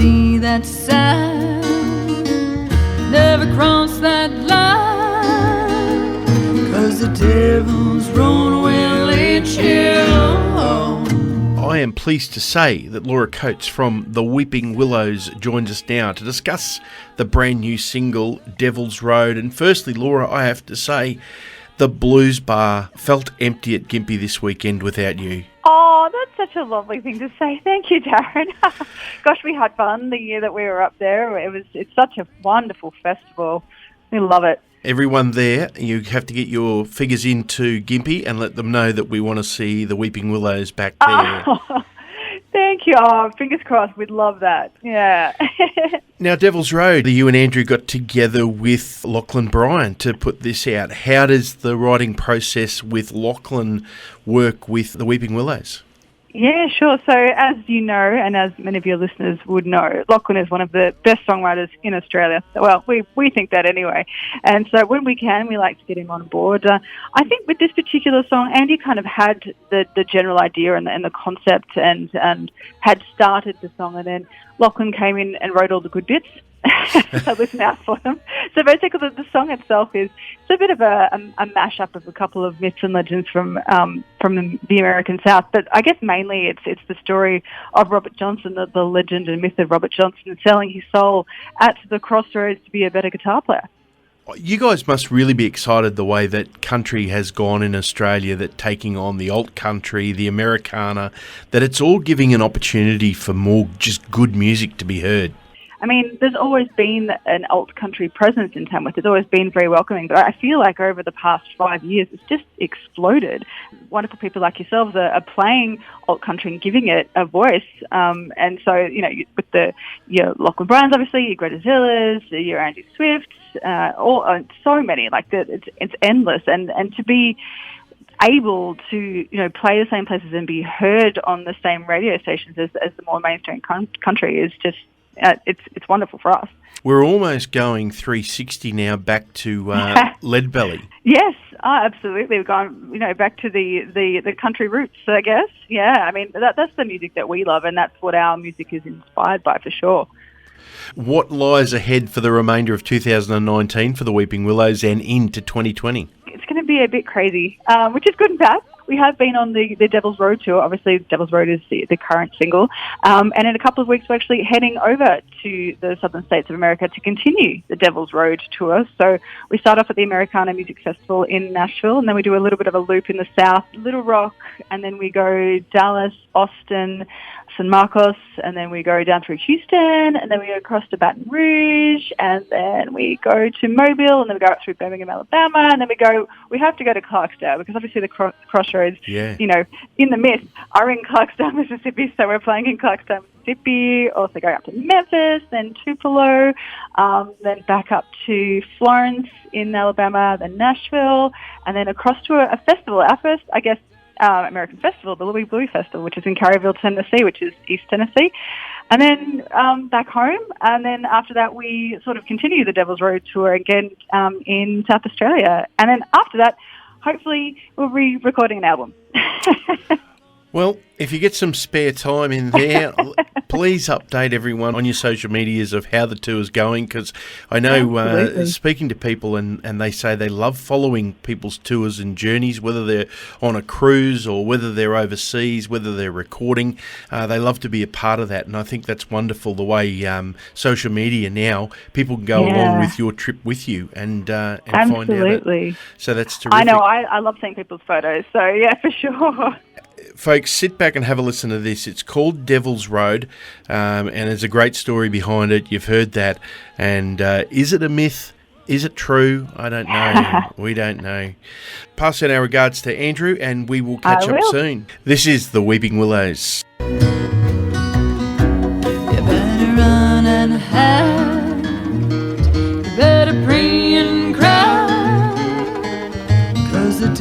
see that sign, never cross that line, 'cause the devil's road will lead you home. I am pleased to say that Laura Coates from the Weeping Willows joins us now to discuss the brand new single, Devil's Road. And firstly, Laura, I have to say, the Blues Bar felt empty at Gympie this weekend without you. Oh, that's such a lovely thing to say. Thank you, Darren. Gosh, we had fun the year that we were up there. It's such a wonderful festival. We love it. Everyone there, you have to get your figures into Gympie and let them know that we want to see the Weeping Willows back there. Oh, thank you. Oh, fingers crossed. We'd love that. Yeah. Now, Devil's Road, you and Andrew got together with Lachlan Bryan to put this out. How does the writing process with Lachlan work with the Weeping Willows? Yeah, sure. So as you know, and as many of your listeners would know, Lachlan is one of the best songwriters in Australia. Well, we think that anyway. And so when we can, we like to get him on board. I think with this particular song, Andy kind of had the general idea and the concept and had started the song, and then Lachlan came in and wrote all the good bits. So listen out for them. So basically the song itself is a bit of a mashup of a couple of myths and legends from the American South, but I guess mainly it's the story of Robert Johnson, the legend and myth of Robert Johnson selling his soul at the crossroads to be a better guitar player. You guys must really be excited the way that country has gone in Australia, that taking on the alt country, the Americana, that it's all giving an opportunity for more just good music to be heard. I mean, there's always been an alt country presence in Tamworth. It's always been very welcoming, but I feel like over the past 5 years, it's just exploded. Wonderful people like yourselves are playing alt country and giving it a voice. And so, you know, with your Lachlan Bryans, obviously, your Greta Zillas, your Andy Swifts, so many. Like it's endless, and to be able to, you know, play the same places and be heard on the same radio stations as the more mainstream country is just. It's wonderful for us. We're almost going 360 now back to Leadbelly. Yes, absolutely. We've gone, you know, back to the country roots, I guess. Yeah, I mean, that's the music that we love, and that's what our music is inspired by, for sure. What lies ahead for the remainder of 2019 for the Weeping Willows and into 2020? It's going to be a bit crazy, which is good and bad. We have been on the Devil's Road tour. Obviously, Devil's Road is the current single. And in a couple of weeks, we're actually heading over to the southern states of America to continue the Devil's Road tour. So we start off at the Americana Music Festival in Nashville, and then we do a little bit of a loop in the south, Little Rock, and then we go Dallas, Austin, San Marcos, and then we go down through Houston, and then we go across to Baton Rouge, and then we go to Mobile, and then we go up through Birmingham, Alabama, and then we have to go to Clarksdale, because obviously the crossroads, you know, in the myth, are in Clarksdale, Mississippi, so we're playing in Clarksdale, Mississippi, also going up to Memphis, then Tupelo, then back up to Florence in Alabama, then Nashville, and then across to a festival, our first, I guess, American festival, the Louis Blues Festival, which is in Caryville, Tennessee, which is East Tennessee. And then back home, and then after that we sort of continue the Devil's Road tour again in South Australia. And then after that, hopefully we'll be recording an album. Well, if you get some spare time in there, please update everyone on your social medias of how the tour's going, because I know speaking to people and they say they love following people's tours and journeys, whether they're on a cruise or whether they're overseas, whether they're recording. They love to be a part of that, and I think that's wonderful the way social media now, people can go along with your trip with you and find out. Absolutely. So that's terrific. I know, I love seeing people's photos, so yeah, for sure. Folks, sit back and have a listen to this. It's called Devil's Road, and there's a great story behind it. You've heard that. And is it a myth? Is it true? I don't know. We don't know. Pass on our regards to Andrew, and we will catch up soon. This is the Weeping Willows. You better run and hide. You better pray and cry, 'cause the